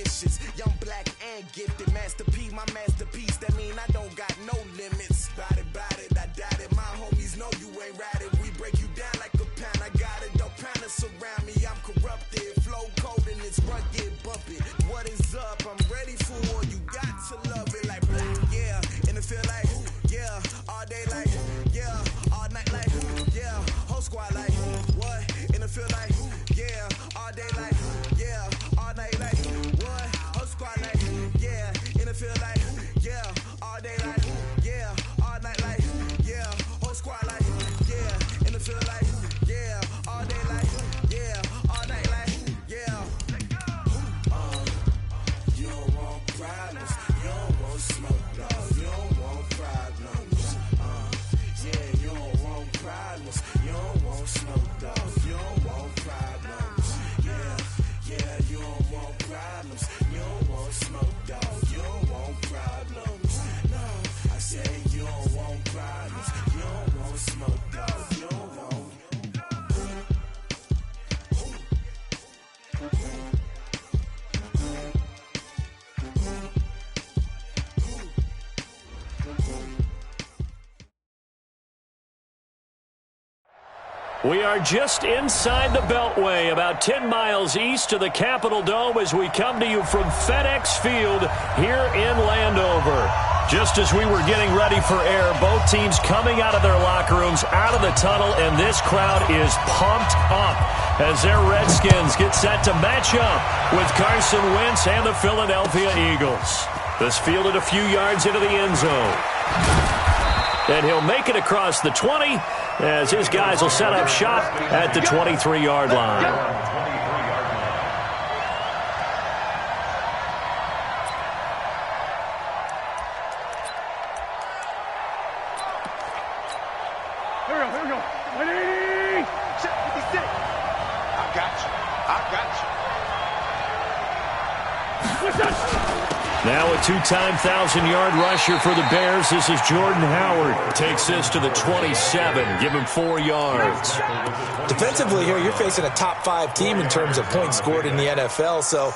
ambitious. Young, black, and gifted. Master P, my masterpiece. That mean I don't got no limits. Bout it, I doubt it. My homies know you ain't ratted. We break you down like a pound. I got it, don't pound us around me. I'm corrupted. Flow cold and it's rugged, bump it. What is up? I'm ready for all. You got to love it like black, yeah. And it feel like, yeah. All day like, yeah. All night like, yeah. Whole squad like, what? And it feel like, yeah. All day like, yeah. All night like, what? Whole squad like, yeah. And it feel like, yeah. All day like, yeah. All night like, yeah. Whole squad like, yeah. And it feel like, yeah. All day like, yeah. All night like, yeah. You don't want problems. You don't want smoke, dog. You don't want problems. Yeah, you don't want problems. You don't want smoke, dog. You don't want problems. Yeah, you don't want problems. You don't want smoke, dog. You don't want problems. No, I say you don't want problems. You don't want smoke, dog. You don't want. We are just inside the Beltway, about 10 miles east of the Capitol Dome as we come to you from FedEx Field here in Landover. Just as we were getting ready for air, both teams coming out of their locker rooms, out of the tunnel, and this crowd is pumped up as their Redskins get set to match up with Carson Wentz and the Philadelphia Eagles. This fielded a few yards into the end zone. And he'll make it across the 20 as his guys will set up shop at the 23-yard line. Here we go. 180. Set 56. I got you. Now a two-time 1,000-yard rusher for the Bears. This is Jordan Howard. Takes this to the 27. Give him 4 yards. Defensively here, you're facing a top-5 team in terms of points scored in the NFL. So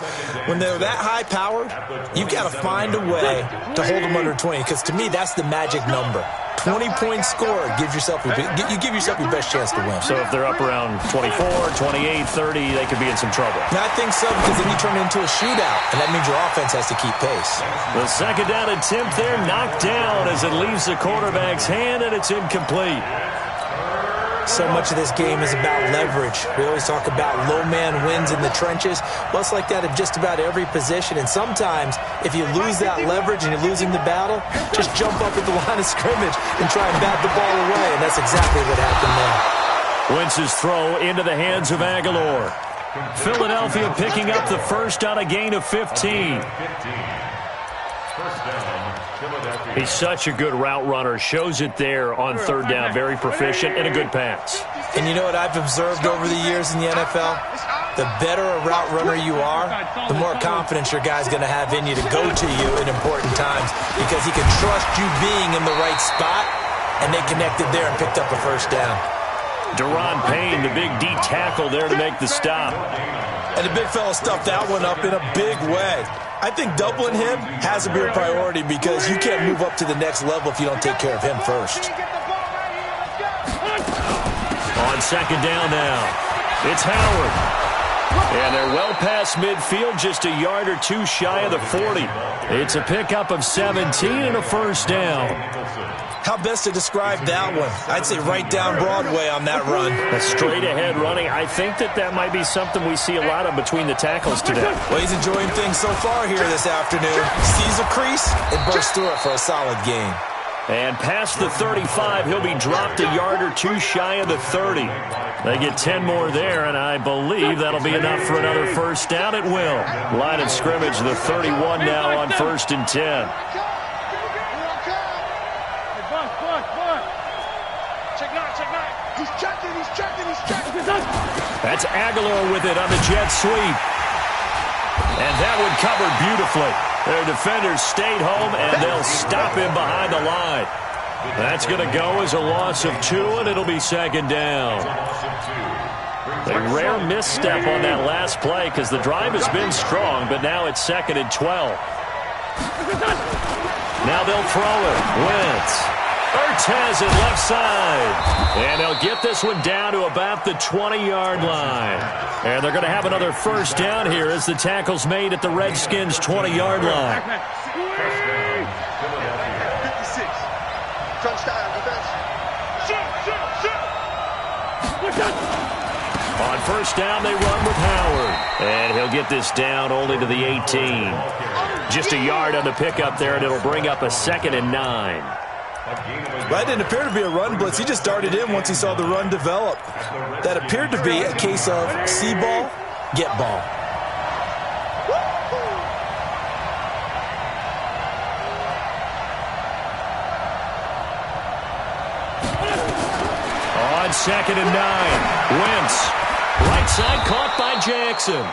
when they're that high-powered, you've got to find a way to hold them under 20. Because to me, that's the magic number. 20-point score, you give yourself your best chance to win. So if they're up around 24, 28, 30, they could be in some trouble. I think so, because then you turn it into a shootout, and that means your offense has to keep pace. The second down attempt there knocked down as it leaves the quarterback's hand, and it's incomplete. So much of this game is about leverage. We always talk about low man wins in the trenches. Well, it's like that at just about every position. And sometimes, if you lose that leverage and you're losing the battle, just jump up at the line of scrimmage and try and bat the ball away. And that's exactly what happened there. Wentz's throw into the hands of Aguilar. Philadelphia picking up the first on a gain of 15. He's such a good route runner. Shows it there on third down. Very proficient and a good pass. And you know what I've observed over the years in the NFL? The better a route runner you are, the more confidence your guy's going to have in you to go to you in important times because he can trust you being in the right spot, and they connected there and picked up a first down. Daron Payne, the big D tackle there to make the stop. And the big fella stuffed that one up in a big way. I think doubling him has to be a priority because you can't move up to the next level if you don't take care of him first. On second down now, it's Howard. And they're well past midfield, just a yard or two shy of the 40. It's a pickup of 17 and a first down. How best to describe that one? I'd say right down Broadway on that run. A straight-ahead running. I think that might be something we see a lot of between the tackles today. Well, he's enjoying things so far here this afternoon. Sees a crease and bursts through it for a solid gain. And past the 35, he'll be dropped a yard or two shy of the 30. They get 10 more there, and I believe that'll be enough for another first down. It will. Line of scrimmage, the 31 now on 1st and 10. That's Aguilar with it on the jet sweep. And that one covered beautifully. Their defenders stayed home, and they'll stop him behind the line. That's going to go as a loss of 2, and it'll be second down. A rare misstep on that last play because the drive has been strong, but now it's 2nd and 12. Now they'll throw it. Wentz. Ertz has it left side. And they'll get this one down to about the 20-yard line. And they're going to have another first down here as the tackle's made at the Redskins' 20-yard line. 56. Crunch time, defense. On first down, they run with Howard. And he'll get this down only to the 18. Just a yard on the pickup there, and it'll bring up a 2nd and 9. That didn't appear to be a run blitz. He just darted in once he saw the run develop. That appeared to be a case of see ball, get ball. On 2nd and 9, Wentz. Right side caught by Jackson.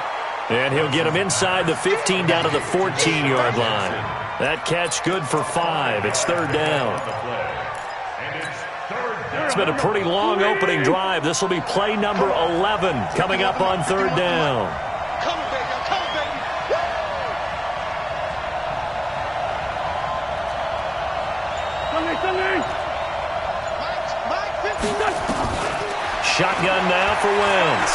And he'll get him inside the 15 down to the 14-yard line. That catch good for 5. It's 3rd down. It's been a pretty long opening drive. This will be play number 11 coming up on 3rd down. Come on, baby. Come on, baby. Mike, 50. Shotgun now for Wentz.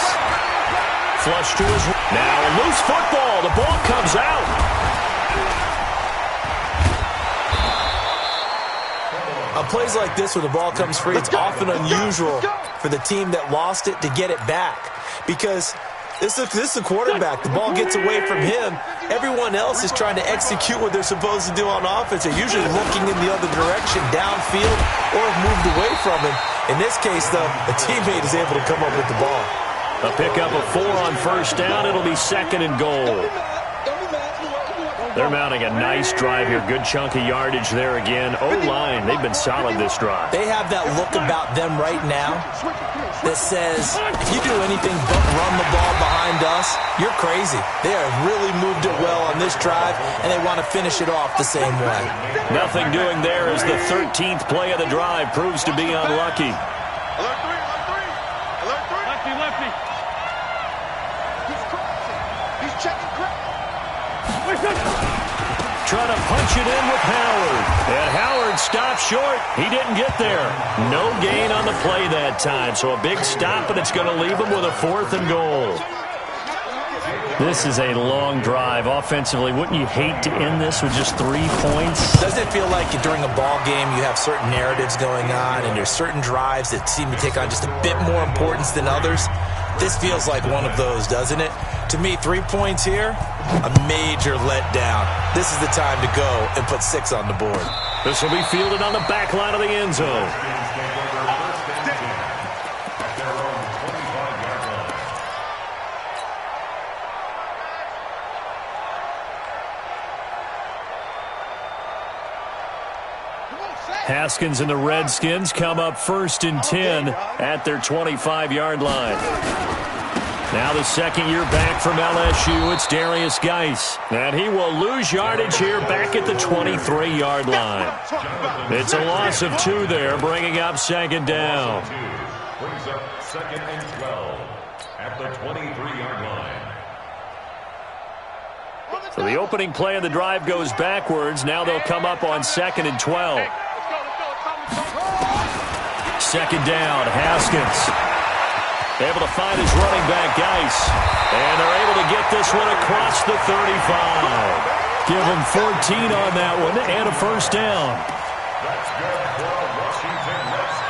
Flush to his... Now a loose football. The ball comes out. On plays like this where the ball comes free, it's often unusual for the team that lost it to get it back. Because this is a quarterback. The ball gets away from him. Everyone else is trying to execute what they're supposed to do on offense. They're usually looking in the other direction, downfield, or have moved away from him. In this case, though, a teammate is able to come up with the ball. A pickup of 4 on first down. It'll be 2nd and goal. They're mounting a nice drive here. Good chunk of yardage there again. O-line, they've been solid this drive. They have that look about them right now that says, if you do anything but run the ball behind us, you're crazy. They have really moved it well on this drive, and they want to finish it off the same way. Nothing doing there as the 13th play of the drive proves to be unlucky. Alert 3, alert 3. Alert 3. Lefty. He's crossing. He's checking cross. Trying to punch it in with Howard. And Howard stopped short. He didn't get there. No gain on the play that time. So a big stop, and it's going to leave him with a 4th and goal. This is a long drive. Offensively, wouldn't you hate to end this with just 3 points? Doesn't it feel like during a ball game you have certain narratives going on and there's certain drives that seem to take on just a bit more importance than others? This feels like one of those, doesn't it? To me, 3 points here, a major letdown. This is the time to go and put 6 on the board. This will be fielded on the back line of the end zone. Haskins and the Redskins come up 1st and 10 at their 25-yard line. Now the second year back from LSU, it's Darius Geis. And he will lose yardage here back at the 23-yard line. It's a loss of 2 there, bringing up 2nd down. Brings up 2nd and 12 at the 23-yard line. So the opening play of the drive goes backwards. Now they'll come up on 2nd and 12. 2nd down, Haskins. Able to find his running back, Geis. And they're able to get this one across the 35. Give him 14 on that one and a first down.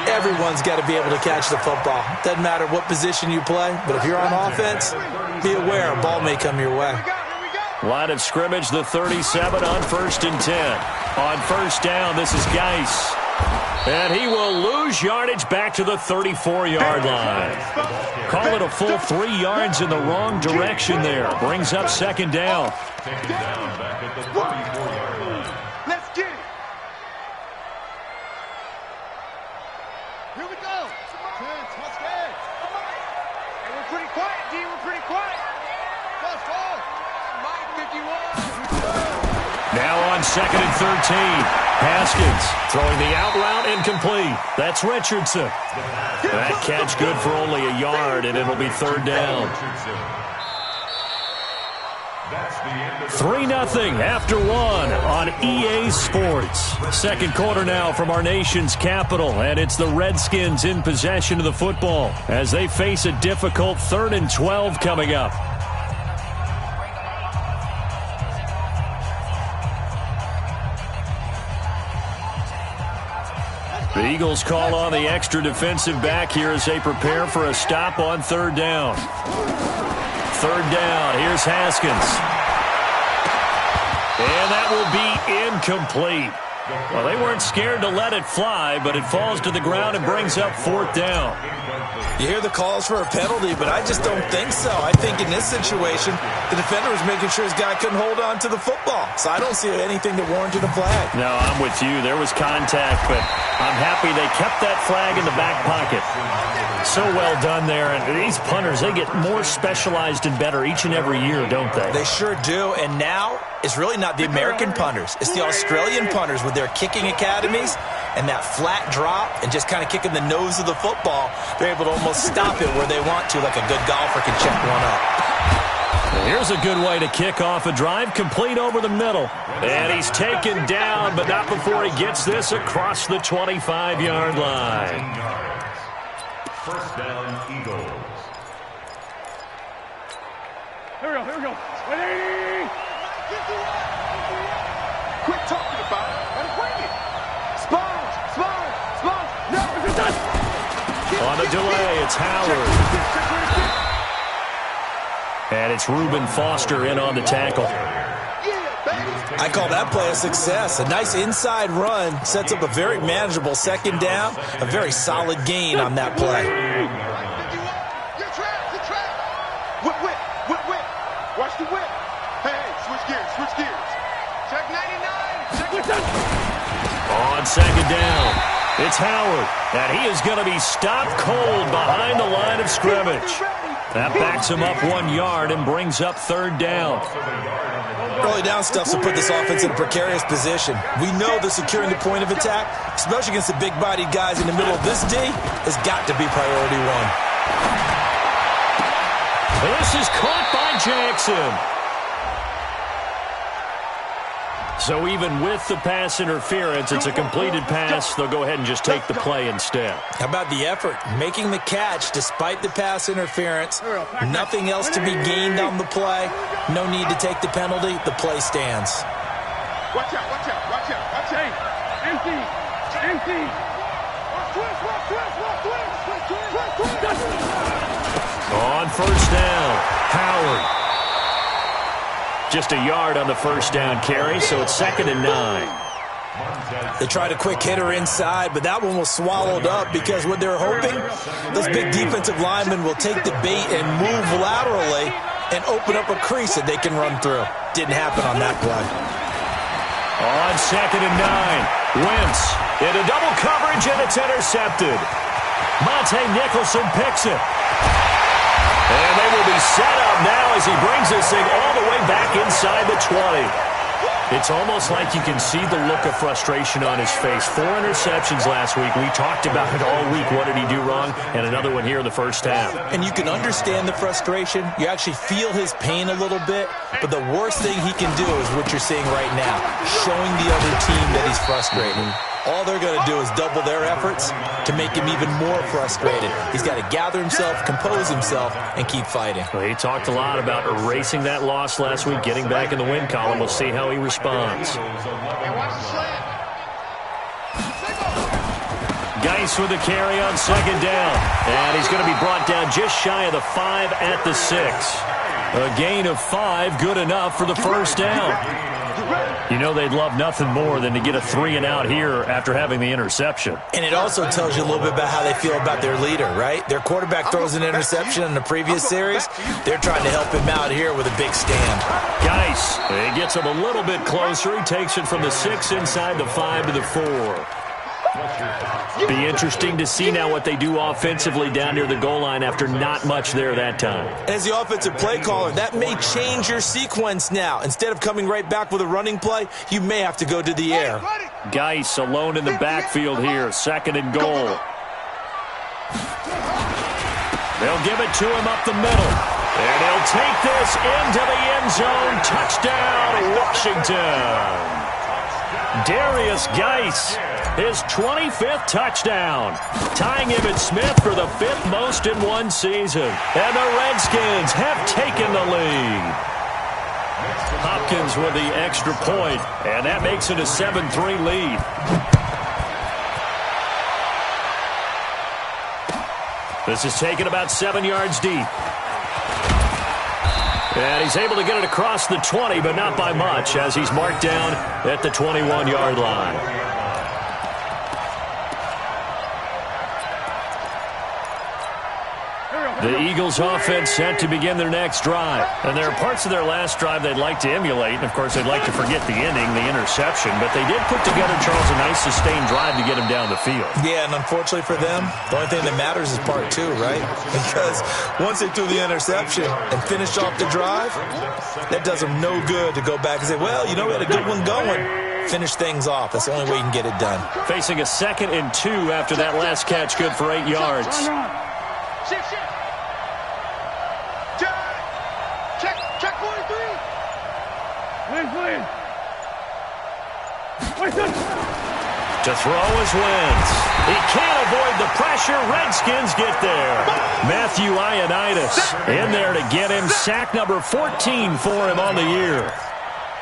Everyone's got to be able to catch the football. Doesn't matter what position you play, but if you're on offense, be aware a ball may come your way. Line of scrimmage, the 37 on 1st and 10. On first down, this is Geis. And he will lose yardage back to the 34-yard line. Call it a full 3 yards in the wrong direction there. Brings up 2nd down. Taken down back at the 34-yard line. Let's get it. Here we go. Let's get it. Hey, we're pretty quiet, D. We're pretty quiet. Let's go. Mike 51. Now on second and 13. Haskins throwing the out route incomplete. That's Richardson. That catch good for only a yard, and it'll be third down. 3-0 after one on EA Sports. Second quarter now from our nation's capital, and it's the Redskins in possession of the football as they face a difficult 3rd and 12 coming up. The Eagles call on the extra defensive back here as they prepare for a stop on 3rd down. 3rd down, here's Haskins. And that will be incomplete. Well, they weren't scared to let it fly, but it falls to the ground and brings up 4th down. You hear the calls for a penalty, but I just don't think so. I think in this situation, the defender was making sure his guy couldn't hold on to the football. So I don't see anything that warranted a flag. No, I'm with you. There was contact, but I'm happy they kept that flag in the back pocket. So well done there. And these punters, they get more specialized and better each and every year, don't they? They sure do. And now it's really not the American punters. It's the Australian punters with their kicking academies and that flat drop and just kind of kicking the nose of the football. They're able to almost stop it where they want to, like a good golfer can check one up. Here's a good way to kick off a drive, complete over the middle. And he's taken down, but not before he gets this across the 25-yard line. First down, Eagles. Here we go. 180. Quit talking about it. Let it bring it. Sponge. No, it's done. On the delay, it's Howard. And it's Reuben Foster in on the tackle. I call that play a success. A nice inside run sets up a very manageable 2nd down. A very solid gain on that play. Your trap. Whip. Watch the whip. Hey, switch gears. Check 99. On 2nd down, it's Howard. And he is going to be stopped cold behind the line of scrimmage. That backs him up 1 yard and brings up 3rd down. Early down stuff to put this offense in a precarious position. We know that securing the point of attack, especially against the big-bodied guys in the middle of this D, has got to be priority one. This is caught by Jackson. So even with the pass interference, it's a completed pass. They'll go ahead and just take the play instead. How about the effort? Making the catch despite the pass interference. Nothing else to be gained on the play. No need to take the penalty. The play stands. Watch out. Empty. On 1st down, Howard. Just a yard on the 1st down carry, so it's 2nd and 9. They tried a quick hitter inside, but that one was swallowed up because what they're hoping, those big defensive linemen will take the bait and move laterally and open up a crease that they can run through. Didn't happen on that play. On 2nd and 9, Wentz into double coverage, and it's intercepted. Monte Nicholson picks it. And they will be set up now as he brings this thing all the way back inside the 20. It's almost like you can see the look of frustration on his face. 4 interceptions last week. We talked about it all week. What did he do wrong? And another one here in the 1st half. And you can understand the frustration. You actually feel his pain a little bit. But the worst thing he can do is what you're seeing right now, showing the other team that he's frustrated. All they're going to do is double their efforts to make him even more frustrated. He's got to gather himself, compose himself, and keep fighting. Well, he talked a lot about erasing that loss last week, getting back in the win column. We'll see how he responds. Geis with the carry on 2nd down. And he's going to be brought down just shy of the 5 at the 6. A gain of 5, good enough for the 1st down. You know they'd love nothing more than to get a 3-and-out here after having the interception. And it also tells you a little bit about how they feel about their leader, right? Their quarterback throws an interception in the previous series. They're trying to help him out here with a big stand. Geis, he gets him a little bit closer. He takes it from the 6 inside the 5 to the 4. Be interesting to see now what they do offensively down near the goal line after not much there that time. As the offensive play caller, that may change your sequence now. Instead of coming right back with a running play, you may have to go to the air. Geis alone in the backfield here, 2nd and goal. They'll give it to him up the middle. And he'll take this into the end zone. Touchdown, Washington. Darius Geis, his 25th touchdown, tying Emmitt Smith for the 5th most in one season. And the Redskins have taken the lead. Hopkins with the extra point, and that makes it a 7-3 lead. This is taken about 7 yards deep. And he's able to get it across the 20, but not by much, as he's marked down at the 21-yard line. The Eagles offense set to begin their next drive. And there are parts of their last drive they'd like to emulate. And, of course, they'd like to forget the ending, the interception. But they did put together, Charles, a nice sustained drive to get him down the field. Yeah, and unfortunately for them, the only thing that matters is part 2, right? Because once they threw the interception and finished off the drive, that does them no good to go back and say, well, you know, we had a good one going. Finish things off. That's the only way you can get it done. Facing a 2nd and 2 after that last catch, good for 8 yards. To throw is Wentz. He can't avoid the pressure. Redskins get there. Matthew Ioannidis in there to get him. Sack number 14 for him on the year.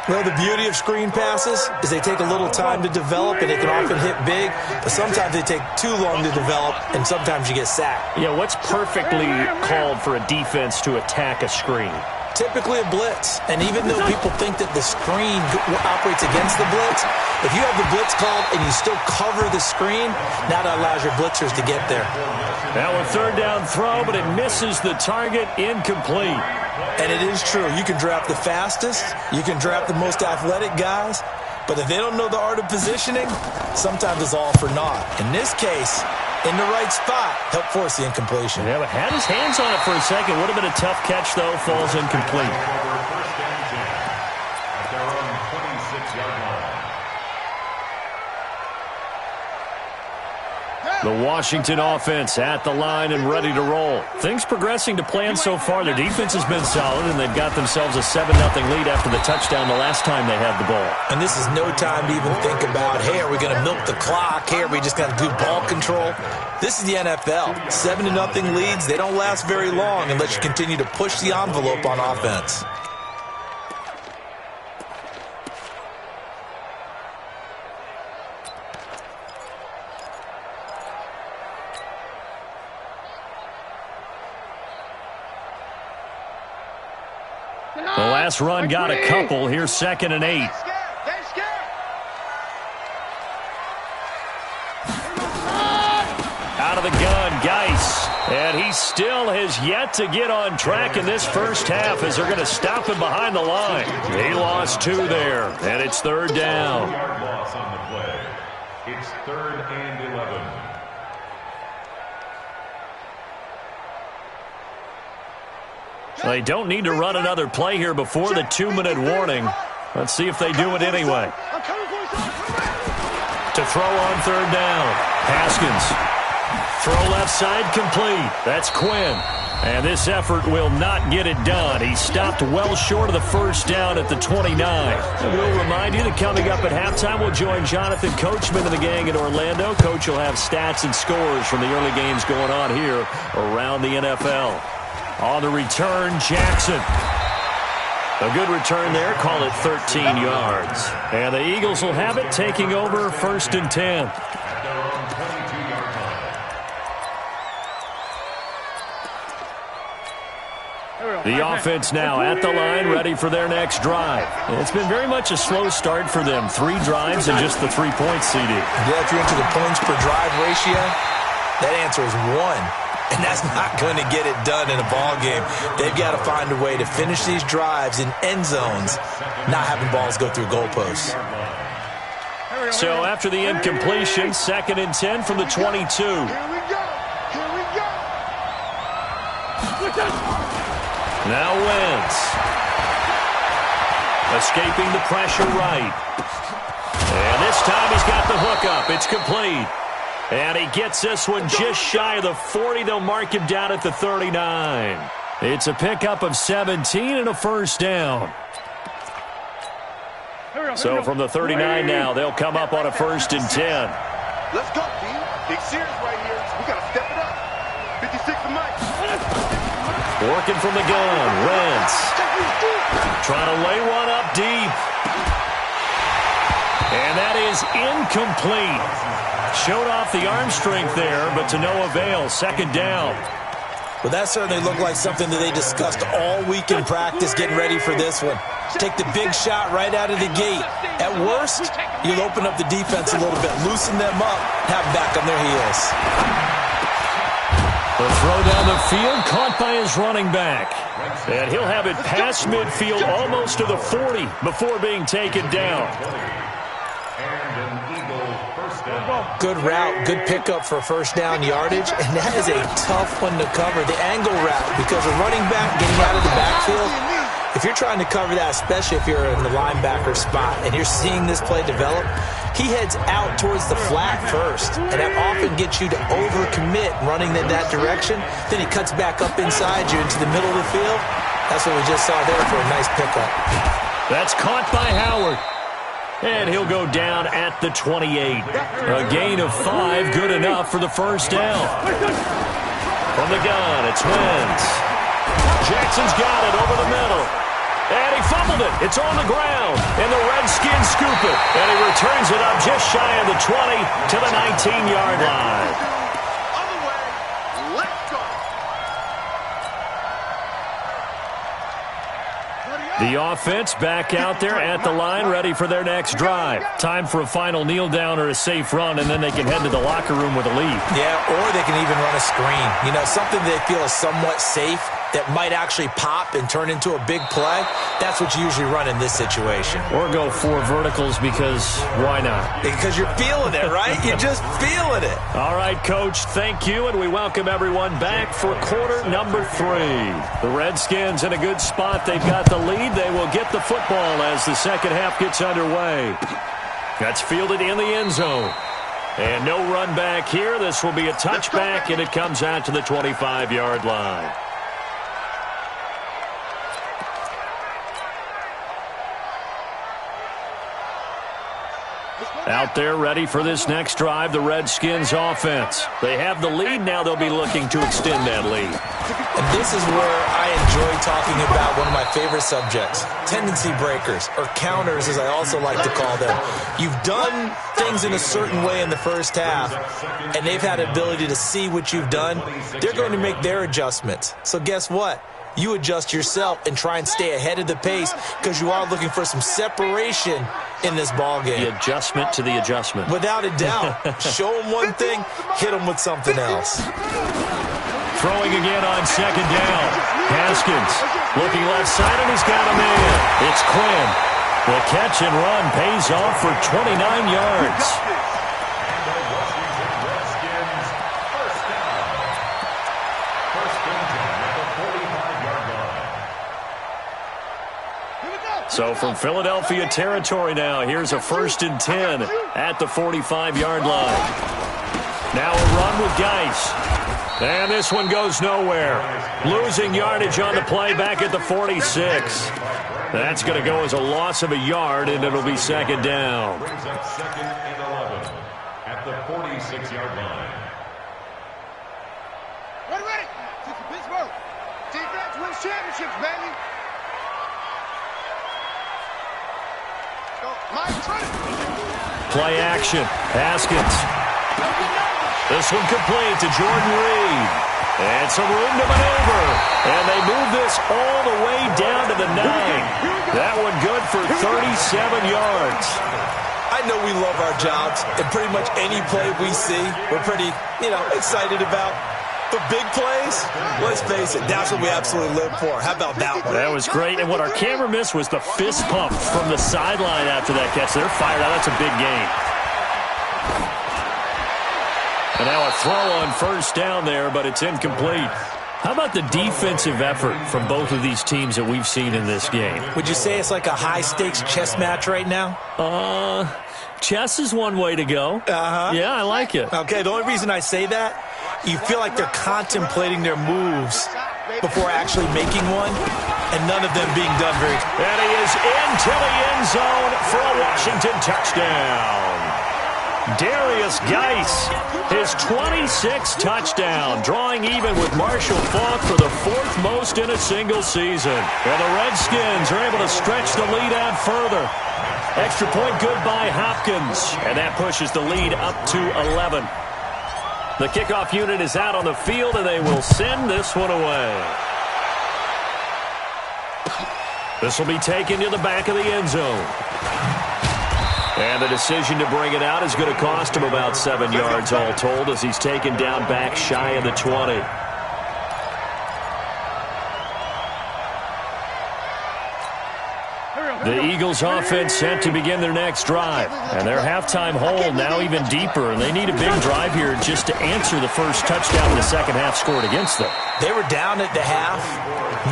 Well, the beauty of screen passes is they take a little time to develop, and they can often hit big, but sometimes they take too long to develop, and sometimes you get sacked. Yeah, what's perfectly called for a defense to attack a screen? Typically a blitz, and even though people think that the screen operates against the blitz, if you have the blitz called and you still cover the screen, now that allows your blitzers to get there. Now a 3rd down throw, but it misses the target, incomplete. And it is true. You can draft the fastest, you can draft the most athletic guys, but if they don't know the art of positioning, sometimes it's all for naught. In this case, in the right spot, help force the incompletion. Yeah, but had his hands on it for a second. Would have been a tough catch, though. Falls incomplete. At their own 26-yard line. The Washington offense at the line and ready to roll. Things progressing to plan so far. Their defense has been solid, and they've got themselves a 7-0 lead after the touchdown the last time they had the ball. And this is no time to even think about, hey, are we going to milk the clock? Hey, are we just going to do ball control? This is the NFL. 7-0 leads, they don't last very long unless you continue to push the envelope on offense. The last run got a couple. Here's 2nd and 8. Out of the gun, Geis. And he still has yet to get on track in this first half as they're going to stop him behind the line. He lost 2 there, and it's 3rd down. 2-yard loss on the play. It's 3rd and 11. They don't need to run another play here before the 2-minute warning. Let's see if they do it anyway. To throw on 3rd down. Haskins. Throw left side complete. That's Quinn. And this effort will not get it done. He stopped well short of the first down at the 29. And we'll remind you that coming up at halftime, we'll join Jonathan Coachman and the gang in Orlando. Coach will have stats and scores from the early games going on here around the NFL. On the return, Jackson. A good return there. Call it 13 yards. And the Eagles will have it, taking over 1st and 10. The offense now at the line, ready for their next drive. It's been very much a slow start for them. 3 drives and just the 3 points, CD. Yeah, if you're into the points per drive ratio, that answer is 1. And that's not going to get it done in a ball game. They've got to find a way to finish these drives in end zones, not having balls go through goalposts. So after the incompletion, 2nd and 10 from the 22. Here we go. Here we go. Now Wentz. Escaping the pressure right. And this time he's got the hook up. It's complete. And he gets this one just shy of the 40. They'll mark him down at the 39. It's a pickup of 17 and a first down. So from the 39 now, they'll come up on a 1st and 10. Let's go, D. Big series right here. We got to step it up. 56 to Mike. Working from the gun. Wentz. Trying to lay one up deep. And that is incomplete. Showed off the arm strength there, but to no avail. 2nd down. Well, that certainly looked like something that they discussed all week in practice getting ready for this one. Take the big shot right out of the gate. At worst, you'll open up the defense a little bit, loosen them up, have them back on their heels. The throw down the field, caught by his running back. And he'll have it past midfield, almost to the 40, before being taken down. Good route, good pickup for 1st down yardage, and that is a tough one to cover. The angle route, because a running back getting out of the backfield, if you're trying to cover that, especially if you're in the linebacker spot and you're seeing this play develop, he heads out towards the flat first, and that often gets you to overcommit running in that direction. Then he cuts back up inside you into the middle of the field. That's what we just saw there for a nice pickup. That's caught by Howard. And he'll go down at the 28. A gain of 5, good enough for the first down. From the gun, it's Wentz. Jackson's got it over the middle. And he fumbled it. It's on the ground. And the Redskins scoop it. And he returns it up just shy of the 20 to the 19-yard line. Other way. Let's go. The offense back out there at the line, ready for their next drive. Time for a final kneel down or a safe run, and then they can head to the locker room with a lead. Yeah, or they can even run a screen. You know, something they feel is somewhat safe that might actually pop and turn into a big play. That's what you usually run in this situation. Or go 4 verticals because why not? Because you're feeling it, right? You're just feeling it. All right, Coach, thank you, and we welcome everyone back for quarter number 3. The Redskins in a good spot. They've got the lead. They will get the football as the second half gets underway. That's fielded in the end zone. And no run back here. This will be a touchback, and it comes out to the 25-yard line. Out there ready for this next drive, the Redskins offense. They have the lead. Now they'll be looking to extend that lead. And this is where I enjoy talking about one of my favorite subjects, tendency breakers, or counters as I also like to call them. You've done things in a certain way in the first half, and they've had the ability to see what you've done. They're going to make their adjustments. So guess what? You adjust yourself and try and stay ahead of the pace because you are looking for some separation in this ballgame. The adjustment to the adjustment. Without a doubt. Show them one thing, hit them with something else. Throwing again on second down. Haskins looking left side, and he's got a man. It's Quinn. The catch and run pays off for 29 yards. So from Philadelphia territory now, here's a 1st and 10 at the 45-yard line. Now a run with Geis. And this one goes nowhere. Losing yardage on the play back at the 46. That's going to go as a loss of a yard, and it'll be second down. Brings up 2nd and 11 at the 46-yard line. Ready. This is Pittsburgh. Defense wins championships, baby. Play action. Haskins. This one complete to Jordan Reed. And some room to maneuver. And they move this all the way down to the 9. That one good for 37 yards. I know we love our jobs, and pretty much any play we see, we're pretty, excited about. But big plays, let's face it, that's what we absolutely live for. How about that one? That was great. And what our camera missed was the fist pump from the sideline after that catch. They're fired out. That's a big game. And now a throw on first down there, but it's incomplete. How about the defensive effort from both of these teams that we've seen in this game? Would you say it's like a high-stakes chess match right now? Chess is one way to go. Yeah, I like it. Okay, the only reason I say that, you feel like they're contemplating their moves before actually making one, and none of them being done very. And he is into the end zone for a Washington touchdown. Darius Geis, his 26th touchdown, drawing even with Marshall Faulk for the 4th most in a single season. And the Redskins are able to stretch the lead out further. Extra point good by Hopkins, and that pushes the lead up to 11. The kickoff unit is out on the field, and they will send this one away. This will be taken to the back of the end zone. And the decision to bring it out is going to cost him about 7 yards all told as he's taken down back shy of the 20. The Eagles offense set to begin their next drive. And their halftime hole now even deeper. And they need a big drive here just to answer the first touchdown in the second half scored against them. They were down at the half.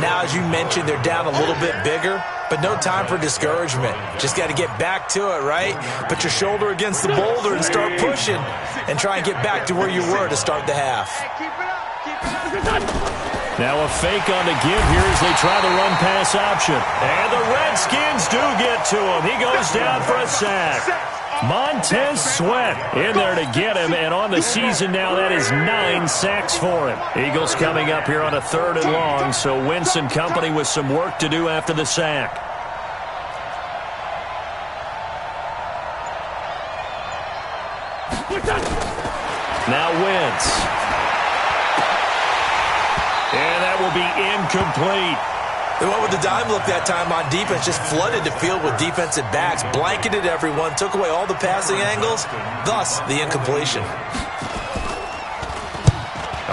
Now, as you mentioned, they're down a little bit bigger. But no time for discouragement. Just got to get back to it, right? Put your shoulder against the boulder and start pushing. And try and get back to where you were to start the half. Now a fake on the give here as they try the run-pass option. And the Redskins do get to him. He goes down for a sack. Montez Sweat in there to get him, and on the season now, that is 9 sacks for him. Eagles coming up here on a 3rd and long, so Wentz and company with some work to do after the sack. Now Wentz. And that will be incomplete. They went with the dime look that time on defense, just flooded the field with defensive backs, blanketed everyone, took away all the passing angles, thus the incompletion.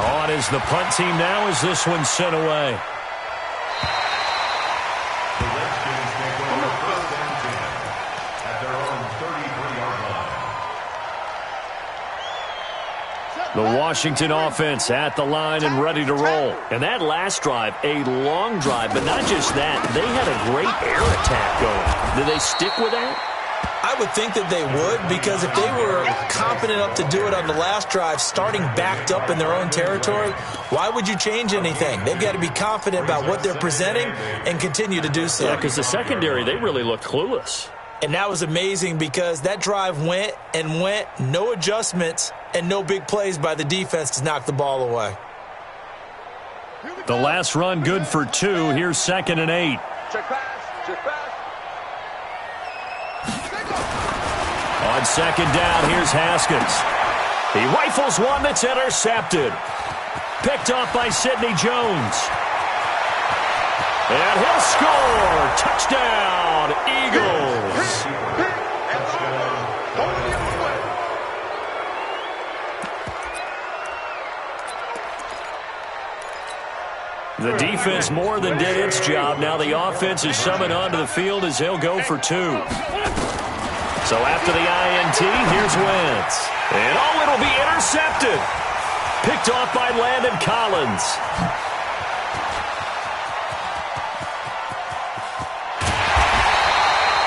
On is the punt team now as this one's sent away. The Redskins make over first and 10 at their own 33-yard line. The Washington offense at the line and ready to roll. And that last drive, a long drive, but not just that. They had a great air attack going. Did they stick with that? I would think that they would, because if they were confident enough to do it on the last drive, starting backed up in their own territory, why would you change anything? They've got to be confident about what they're presenting and continue to do so. Yeah, because the secondary, they really looked clueless. And that was amazing because that drive went and went, no adjustments, and no big plays by the defense to knock the ball away. The last run good for 2. Here's 2nd and 8. Check pass. Check pass. On 2nd down, here's Haskins. He rifles one that's intercepted. Picked off by Sidney Jones. And he'll score. Touchdown, Eagles. The defense more than did its job. Now the offense is summoned onto the field as they'll go for 2. So after the INT, here's Wentz. And it'll be intercepted. Picked off by Landon Collins.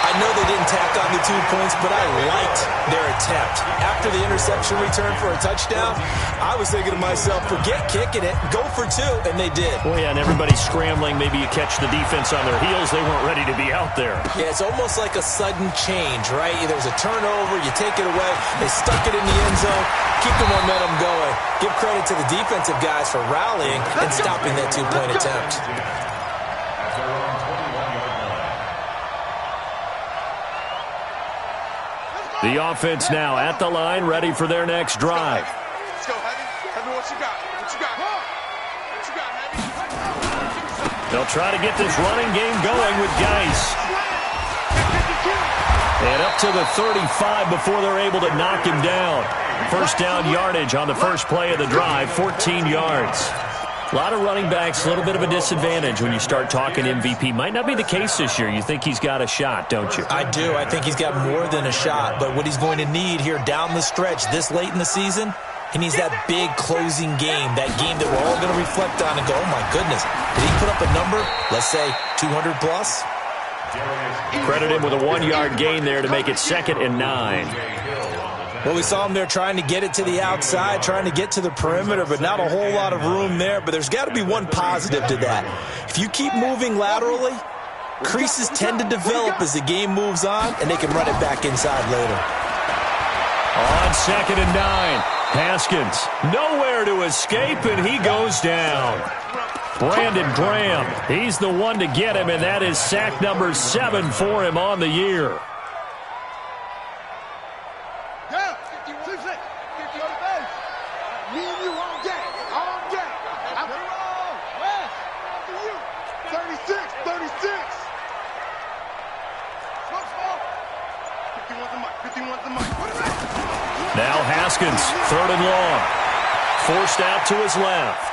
I know they didn't tack on the 2 points, but I liked their attempt. After the interception return for a touchdown, I was thinking to myself, forget kicking it, go for 2, and they did. Well, yeah, and everybody's scrambling. Maybe you catch the defense on their heels. They weren't ready to be out there. Yeah, it's almost like a sudden change, right? There's a turnover, you take it away, they stuck it in the end zone, keep the momentum going. Give credit to the defensive guys for rallying and stopping that 2-point attempt. The offense now at the line, ready for their next drive. Let's go, Heavy. Heavy, what you got? What you got? What you got, Heavy? They'll try to get this running game going with Geis. And up to the 35 before they're able to knock him down. First down yardage on the first play of the drive, 14 yards. A lot of running backs, a little bit of a disadvantage when you start talking MVP. Might not be the case this year. You think he's got a shot, don't you? I do. I think he's got more than a shot. But what he's going to need here down the stretch this late in the season, He needs that big closing game, that game that we're all going to reflect on and go, oh, my goodness, did he put up a number, let's say 200 plus? Credit him with a 1-yard gain there to make it 2nd and 9. Well, we saw him there trying to get it to the outside, trying to get to the perimeter, but not a whole lot of room there. But there's got to be one positive to that. If you keep moving laterally, creases tend to develop as the game moves on, and they can run it back inside later. On 2nd and 9, Haskins nowhere to escape, and he goes down. Brandon Graham, he's the one to get him, and that is sack number 7 for him on the year. Now Haskins, 3rd and long. Forced out to his left.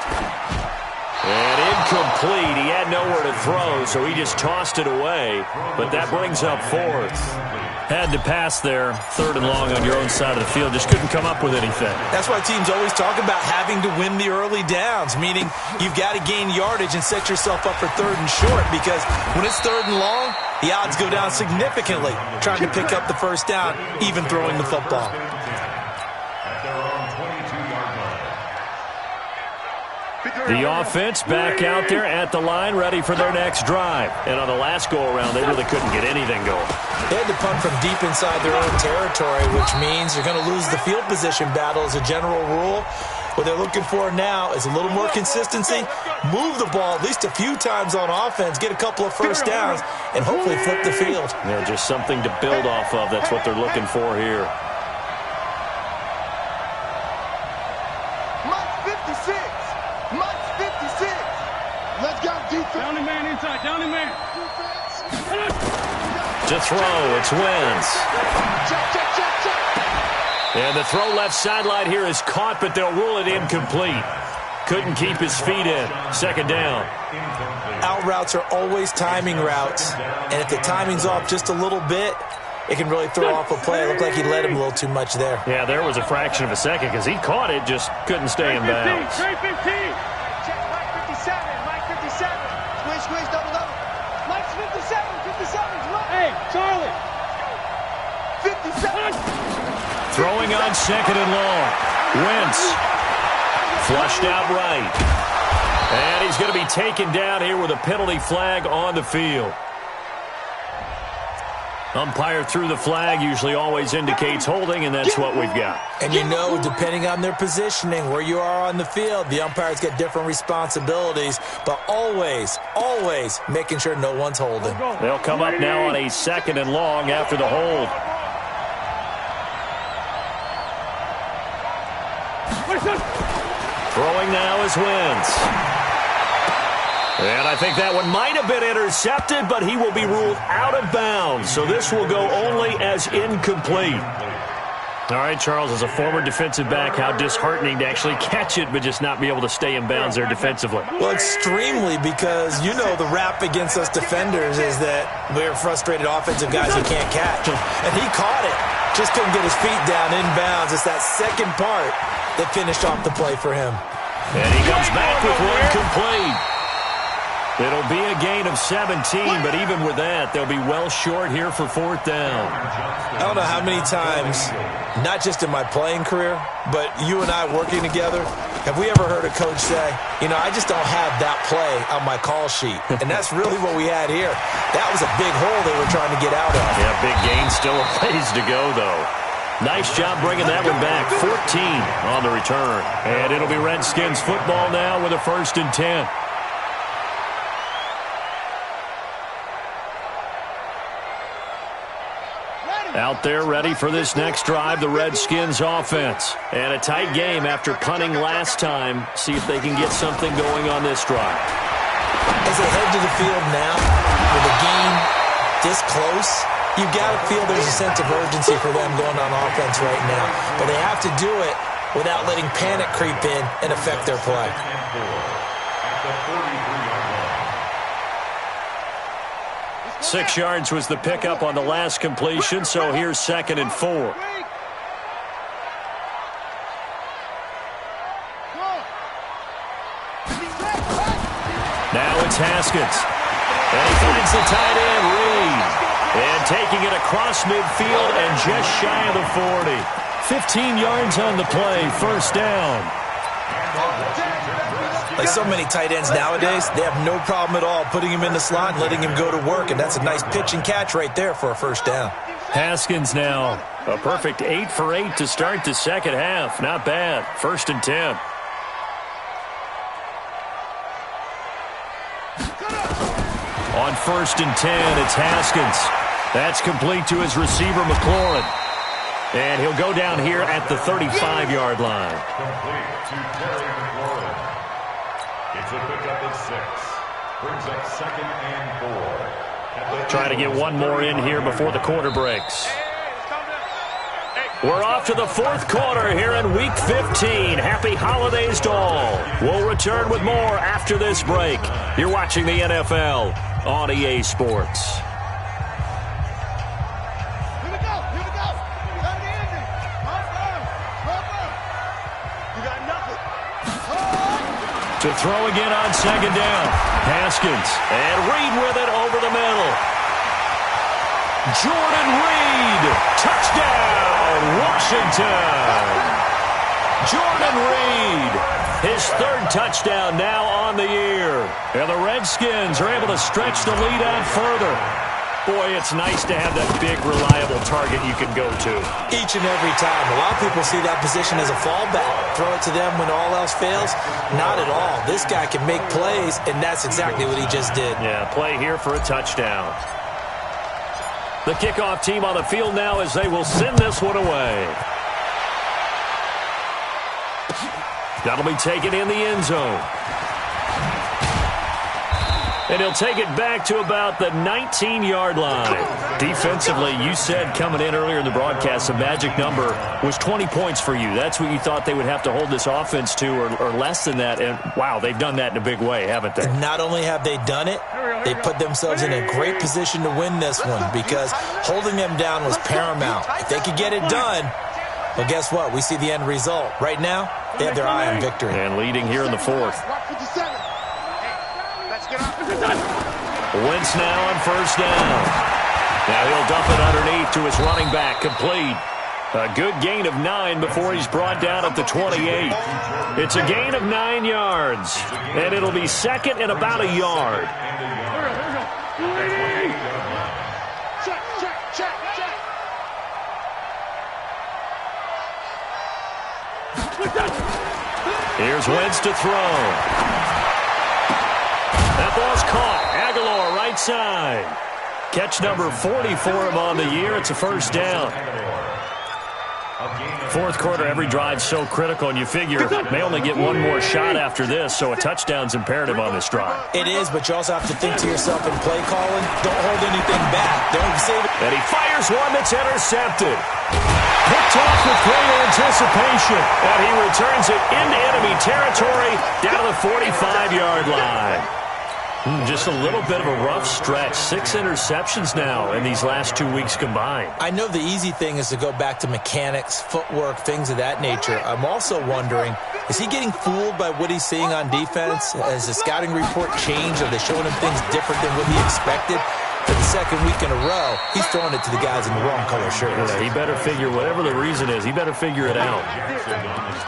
And incomplete. He had nowhere to throw, so he just tossed it away. But that brings up 4th. Had to pass there, 3rd and long on your own side of the field. Just couldn't come up with anything. That's why teams always talk about having to win the early downs, meaning you've got to gain yardage and set yourself up for 3rd and short, because when it's 3rd and long, the odds go down significantly trying to pick up the first down, even throwing the football. The offense back out there at the line, ready for their next drive. And on the last go-around, they really couldn't get anything going. They had to punt from deep inside their own territory, which means you're going to lose the field position battle as a general rule. What they're looking for now is a little more consistency, move the ball at least a few times on offense, get a couple of first downs, and hopefully flip the field. Yeah, just something to build off of. That's what they're looking for here. To throw, it's Wentz. And the throw left sideline here is caught, but they'll rule it incomplete. Couldn't keep his feet in. 2nd down. Out routes are always timing routes, and if the timing's off just a little bit, it can really throw off a play. It looked like he led him a little too much there. Yeah, there was a fraction of a second because he caught it, just couldn't stay in bounds. Check Mike 57, Mike 57. Squish, double. Mike's 57, 57's Mike. Hey, Charlie. 57. Throwing on 2nd and long. Wentz flushed out right. And he's going to be taken down here with a penalty flag on the field. Umpire threw the flag, usually always indicates holding, and that's what we've got. And you know, depending on their positioning, where you are on the field, the umpires get different responsibilities, but always making sure no one's holding. They'll come up now on a 2nd and long after the hold. Throwing now is Wentz. And I think that one might have been intercepted, but he will be ruled out of bounds. So this will go only as incomplete. All right, Charles, as a former defensive back, how disheartening to actually catch it but just not be able to stay in bounds there defensively. Well, extremely, because you know the rap against us defenders is that we're frustrated offensive guys who can't catch. And he caught it, just couldn't get his feet down in bounds. It's that second part that finished off the play for him. And he comes back with one complete. It'll be a gain of 17, but even with that, they'll be well short here for 4th down. I don't know how many times, not just in my playing career, but you and I working together, have we ever heard a coach say, you know, I just don't have that play on my call sheet. And that's really what we had here. That was a big hole they were trying to get out of. Yeah, big gain, still a ways to go, though. Nice job bringing that one back. 14 on the return. And it'll be Redskins football now with a 1st and 10. Out there ready for this next drive, the Redskins offense. And a tight game after punting last time. See if they can get something going on this drive. As they head to the field now, with the game this close, you've got to feel there's a sense of urgency for them going on offense right now. But they have to do it without letting panic creep in and affect their play. 6 yards was the pickup on the last completion, so here's 2nd and 4. it's Haskins. And he finds the tight end, Reed. And taking it across midfield and just shy of the 40. 15 yards on the play, first down. Like so many tight ends nowadays, they have no problem at all putting him in the slot and letting him go to work, and that's a nice pitch and catch right there for a first down. Haskins now, a perfect 8 for 8 to start the second half. Not bad. 1st and 10. On 1st and 10, it's Haskins. That's complete to his receiver, McLaurin. And he'll go down here at the 35-yard line. Complete to Terry McLaurin. It's a pickup of 6. Brings up 2nd and 4. Trying to get one more in here before the quarter breaks. We're off to the 4th quarter here in Week 15. Happy holidays to all. We'll return with more after this break. You're watching the NFL on EA Sports. To throw again on 2nd down. Haskins. And Reed with it over the middle. Jordan Reed. Touchdown, Washington. Jordan Reed. His 3rd touchdown now on the year. And the Redskins are able to stretch the lead out further. Boy, it's nice to have that big, reliable target you can go to. Each and every time. A lot of people see that position as a fallback. Throw it to them when all else fails. Not at all. This guy can make plays, and that's exactly what he just did. Yeah, play here for a touchdown. The kickoff team on the field now as they will send this one away. That'll be taken in the end zone. And he'll take it back to about the 19-yard line. Defensively, you said coming in earlier in the broadcast, the magic number was 20 points for you. That's what you thought they would have to hold this offense to, or less than that. And, wow, they've done that in a big way, haven't they? Not only have they done it, they put themselves in a great position to win this one because holding them down was paramount. If they could get it done, well, guess what? We see the end result. Right now, they have their eye on victory. And leading here in the 4th. Wentz now on 1st down. Now he'll dump it underneath to his running back, complete. A good gain of 9 before he's brought down at the 28. It's a gain of 9 yards, and it'll be 2nd and about a yard. Here's Wentz to throw. That ball's caught. Aguilar right side. Catch number 40 for him on the year. It's a 1st down. 4th quarter, every drive's so critical, and you figure may only get one more shot after this, so a touchdown's imperative on this drive. It is, but you also have to think to yourself in play calling, don't hold anything back. Don't save it. And he fires one that's intercepted. Picked off with great anticipation, and he returns it into enemy territory down to the 45-yard line. Just a little bit of a rough stretch. 6 interceptions now in these last 2 weeks combined. I know the easy thing is to go back to mechanics, footwork, things of that nature. I'm also wondering, is he getting fooled by what he's seeing on defense? Has the scouting report changed? Are they showing him things different than what he expected? For the 2nd week in a row, he's throwing it to the guys in the wrong color shirts. Yeah, he better figure, whatever the reason is, he better figure it out.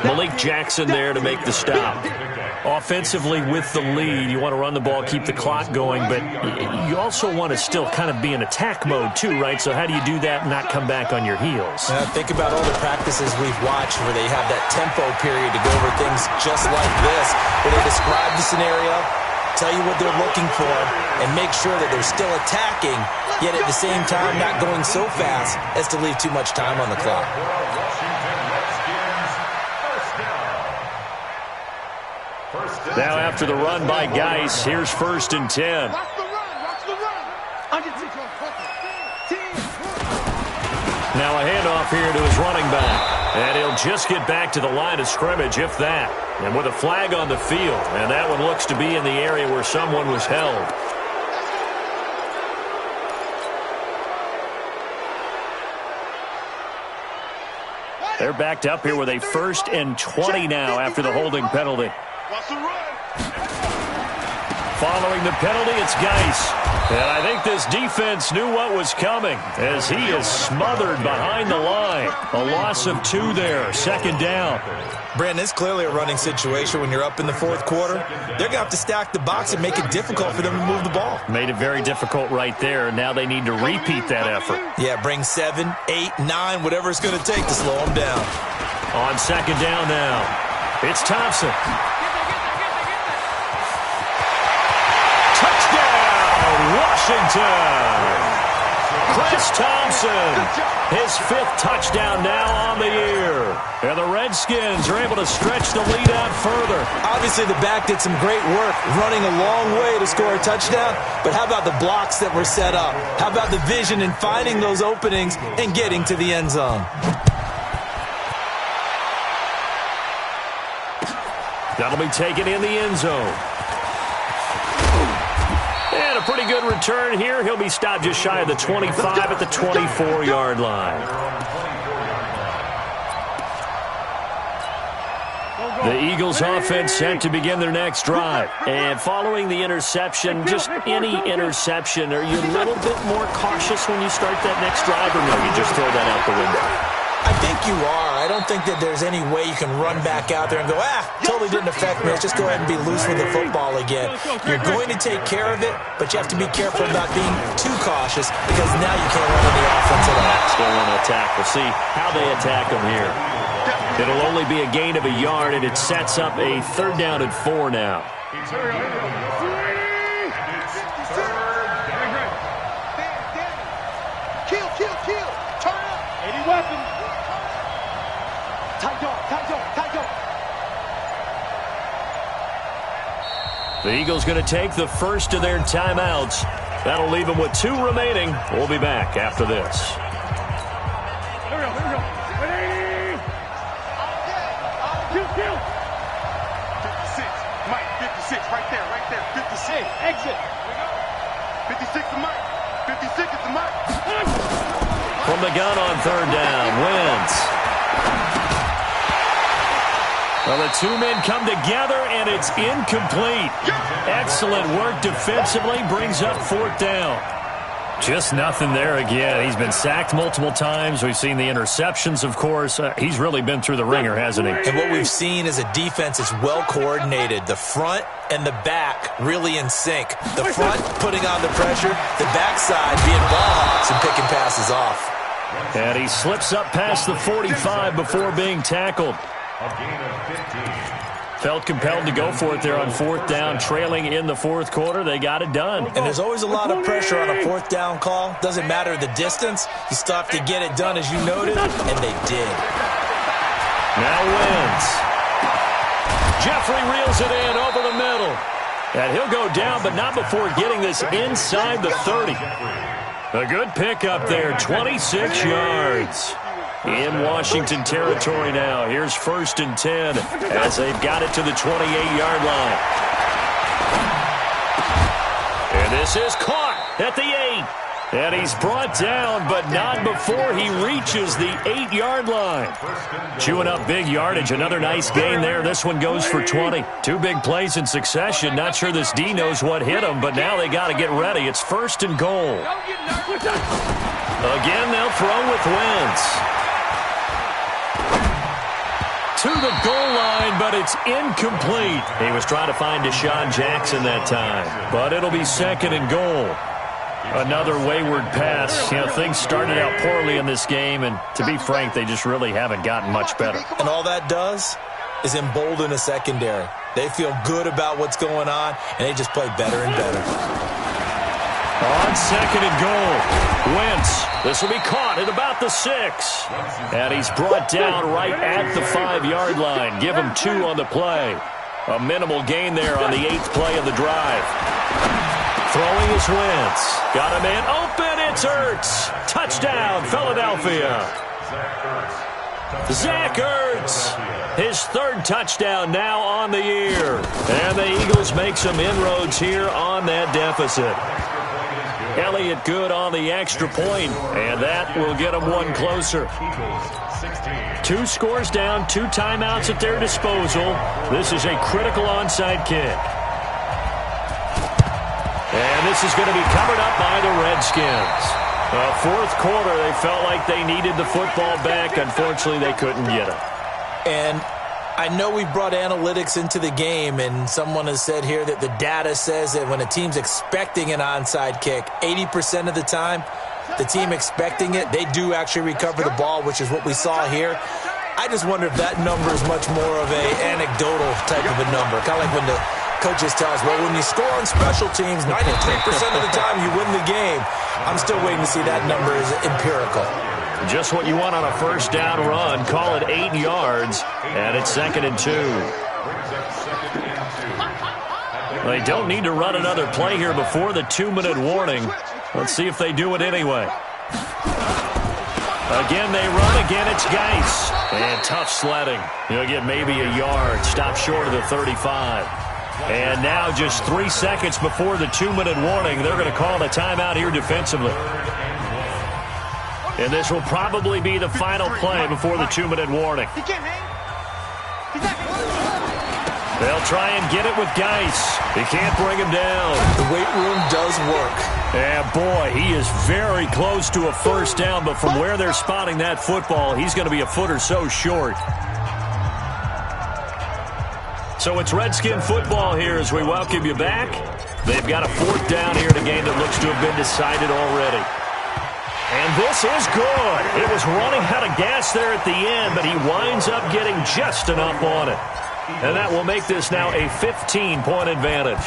Malik Jackson there to make the stop. Offensively with the lead, you want to run the ball, keep the clock going, but you also want to still kind of be in attack mode too, right? So how do you do that and not come back on your heels? Think about all the practices we've watched where they have that tempo period to go over things just like this, where they describe the scenario, tell you what they're looking for, and make sure that they're still attacking, yet at the same time not going so fast as to leave too much time on the clock. Now after the run by Geis, here's 1st and 10. Watch the run. Now a handoff here to his running back. And he'll just get back to the line of scrimmage, if that. And with a flag on the field. And that one looks to be in the area where someone was held. They're backed up here with a 1st and 20 now after the holding penalty. following the penalty, it's Geis. And I think this defense knew what was coming as he is smothered behind the line. A loss of 2 there, second down. Brandon, it's clearly a running situation when you're up in the fourth quarter. They're going to have to stack the box and make it difficult for them to move the ball. Made it very difficult right there. Now they need to repeat that effort. Yeah, bring 7, 8, 9, whatever it's going to take to slow them down. On second down now, it's Thompson. Touchdown, Washington! Chris Thompson, his 5th touchdown now on the year. And the Redskins are able to stretch the lead out further. Obviously, the back did some great work running a long way to score a touchdown. But how about the blocks that were set up? How about the vision and finding those openings and getting to the end zone? That'll be taken in the end zone. And a pretty good return here. He'll be stopped just shy of the 25 at the 24-yard line. The Eagles offense set to begin their next drive. And following the interception, just any interception, are you a little bit more cautious when you start that next drive, or no, you just throw that out the window? I think you are. I don't think that there's any way you can run back out there and go, totally didn't affect me. Let's just go ahead and be loose with the football again. You're going to take care of it, but you have to be careful about being too cautious because now you can't run on the offense at all. Still want to attack. We'll see how they attack them here. It'll only be a gain of a yard, and it sets up a 3rd down and 4 now. Kill. Turn up. 80 weapons. Tight dog. The Eagles going to take the first of their timeouts. That'll leave them with 2 remaining. We'll be back after this. Here we go. Ready? Kill. 56. Mike, 56. Right there. 56. Exit. 56 to Mike. 56 is to Mike. From the gun on 3rd down, Wentz. Well, the 2 men come together, and it's incomplete. Excellent work defensively, brings up 4th down. Just nothing there again. He's been sacked multiple times. We've seen the interceptions, of course. He's really been through the ringer, hasn't he? And what we've seen is a defense that's well coordinated. The front and the back really in sync. The front putting on the pressure, the backside being ball hawks and picking passes off. And he slips up past the 45 before being tackled. Felt compelled to go for it there on 4th down, trailing in the 4th quarter. They got it done. And there's always a lot of pressure on a 4th down call. Doesn't matter the distance. You still have to get it done, as you noted, and they did. Now Wentz. Jeffrey reels it in over the middle. And he'll go down, but not before getting this inside the 30. A good pickup there, 26 yards. In Washington territory now. Here's 1st and 10 as they've got it to the 28-yard line. And this is caught at the 8. And he's brought down, but not before he reaches the 8-yard line. Chewing up big yardage. Another nice gain there. This one goes for 20. 2 big plays in succession. Not sure this D knows what hit him, but now they got to get ready. It's 1st and goal. Again, they'll throw with Wentz. To the goal line, but it's incomplete. He was trying to find Deshaun Jackson that time, but it'll be 2nd and goal. Another wayward pass. You know, things started out poorly in this game, and to be frank, they just really haven't gotten much better. And all that does is embolden a secondary. They feel good about what's going on, and they just play better and better. On 2nd and goal, Wentz. This will be caught at about the 6. And he's brought down right at the 5-yard line. Give him 2 on the play. A minimal gain there on the 8th play of the drive. Throwing is Wentz. Got a man open. It's Ertz. Touchdown, Philadelphia. Zach Ertz. His 3rd touchdown now on the year. And the Eagles make some inroads here on that deficit. Elliott good on the extra point, and that will get them 1 closer. 2 scores down, 2 timeouts at their disposal. This is a critical onside kick. And this is going to be covered up by the Redskins. Fourth quarter, they felt like they needed the football back. Unfortunately, they couldn't get it. And I know we brought analytics into the game, and someone has said here that the data says that when a team's expecting an onside kick, 80% of the time, the team expecting it, they do actually recover the ball, which is what we saw here. I just wonder if that number is much more of an anecdotal type of a number. Kind of like when the coaches tell us, well, when you score on special teams, 93% of the time you win the game. I'm still waiting to see that number is empirical. Just what you want on a first down run. Call it 8 yards, and it's 2nd and 2. They don't need to run another play here before the 2-minute warning. Let's see if they do it anyway. Again, they run. Again, it's Geis. And tough sledding. He'll get maybe a yard. Stop short of the 35. And now just 3 seconds before the 2-minute warning, they're going to call a timeout here defensively. And this will probably be the final play before the 2-minute warning. They'll try and get it with Geis. He can't bring him down. The weight room does work. And boy, he is very close to a first down, but from where they're spotting that football, he's going to be a foot or so short. So it's Redskin football here as we welcome you back. They've got a 4th down here in a game that looks to have been decided already. And this is good. It was running out of gas there at the end, but he winds up getting just enough on it. And that will make this now a 15-point advantage.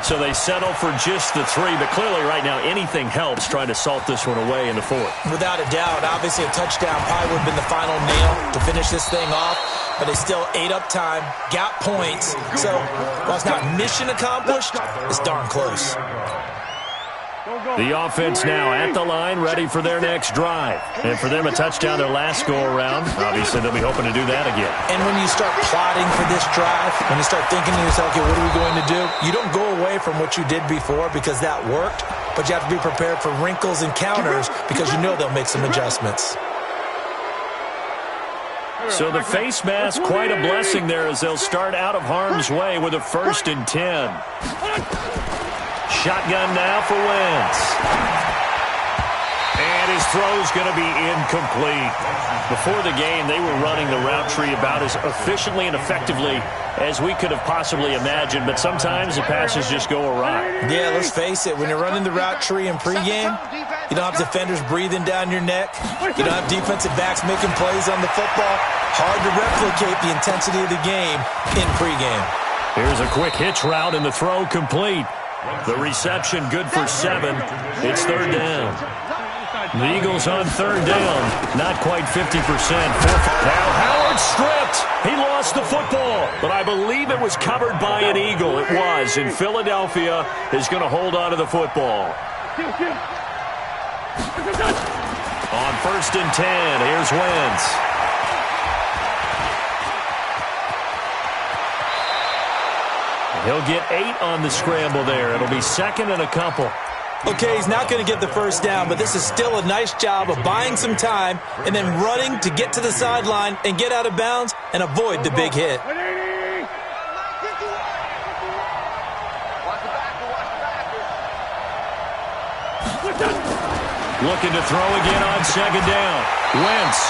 So they settle for just the 3, but clearly right now anything helps trying to salt this one away in the 4th. Without a doubt, obviously a touchdown probably would have been the final nail to finish this thing off, but they still ate up time, got points. So while it's not mission accomplished, it's darn close. The offense now at the line, ready for their next drive. And for them, a touchdown their last go-around. Obviously, they'll be hoping to do that again. And when you start plotting for this drive, when you start thinking to yourself, okay, what are we going to do? You don't go away from what you did before because that worked, but you have to be prepared for wrinkles and counters because you know they'll make some adjustments. So the face mask, quite a blessing there as they'll start out of harm's way with a 1st and 10. Shotgun now for Wentz. And his throw's going to be incomplete. Before the game, they were running the route tree about as efficiently and effectively as we could have possibly imagined, but sometimes the passes just go awry. Yeah, let's face it, when you're running the route tree in pregame, you don't have defenders breathing down your neck. You don't have defensive backs making plays on the football. Hard to replicate the intensity of the game in pregame. Here's a quick hitch route and the throw complete. The reception good for 7. It's 3rd down. The Eagles on 3rd down. Not quite 50%. Now Howard stripped. He lost the football, but I believe it was covered by an Eagle. It was, and Philadelphia is going to hold on to the football. On 1st and 10, here's Wentz. He'll get 8 on the scramble there. It'll be 2nd and a couple. Okay, he's not going to get the first down, but this is still a nice job of buying some time and then running to get to the sideline and get out of bounds and avoid the big hit. Looking to throw again on 2nd down. Wentz.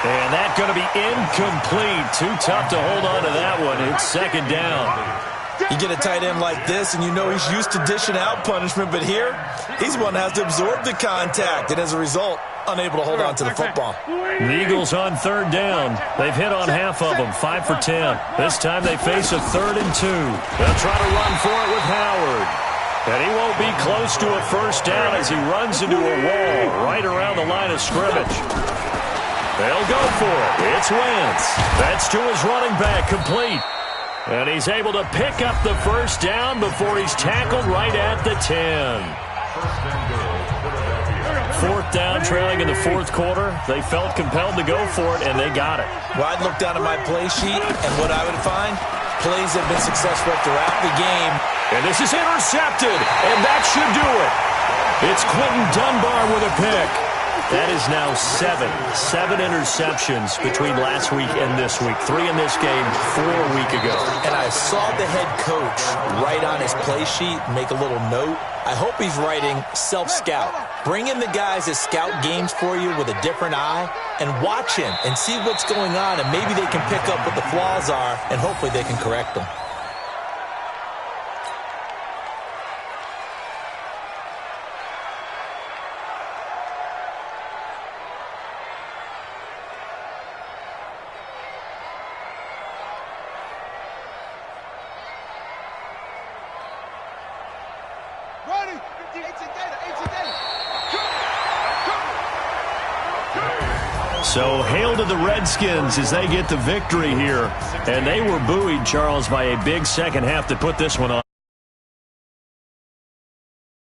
And that's going to be incomplete. Too tough to hold on to that one. It's 2nd down. You get a tight end like this, and you know he's used to dishing out punishment, but here, he's one that has to absorb the contact, and as a result, unable to hold on to the football. The Eagles on 3rd down. They've hit on half of them, 5 for 10. This time they face a 3rd and 2. They'll try to run for it with Howard. And he won't be close to a first down as he runs into a wall right around the line of scrimmage. They'll go for it. It's Wentz. That's to his running back, complete. And he's able to pick up the first down before he's tackled right at the 10. 4th down, trailing in the 4th quarter. They felt compelled to go for it, and they got it. Well, I'd look down at my play sheet, and what I would find, plays have been successful throughout the game. And this is intercepted, and that should do it. It's Quentin Dunbar with a pick. That is now 7 interceptions between last week and this week. 3 in this game, 4 a week ago. And I saw the head coach write on his play sheet, make a little note. I hope he's writing self-scout. Bring in the guys that scout games for you with a different eye and watch him and see what's going on, and maybe they can pick up what the flaws are, and hopefully they can correct them. So hail to the Redskins as they get the victory here. And they were buoyed, Charles, by a big second half to put this one on.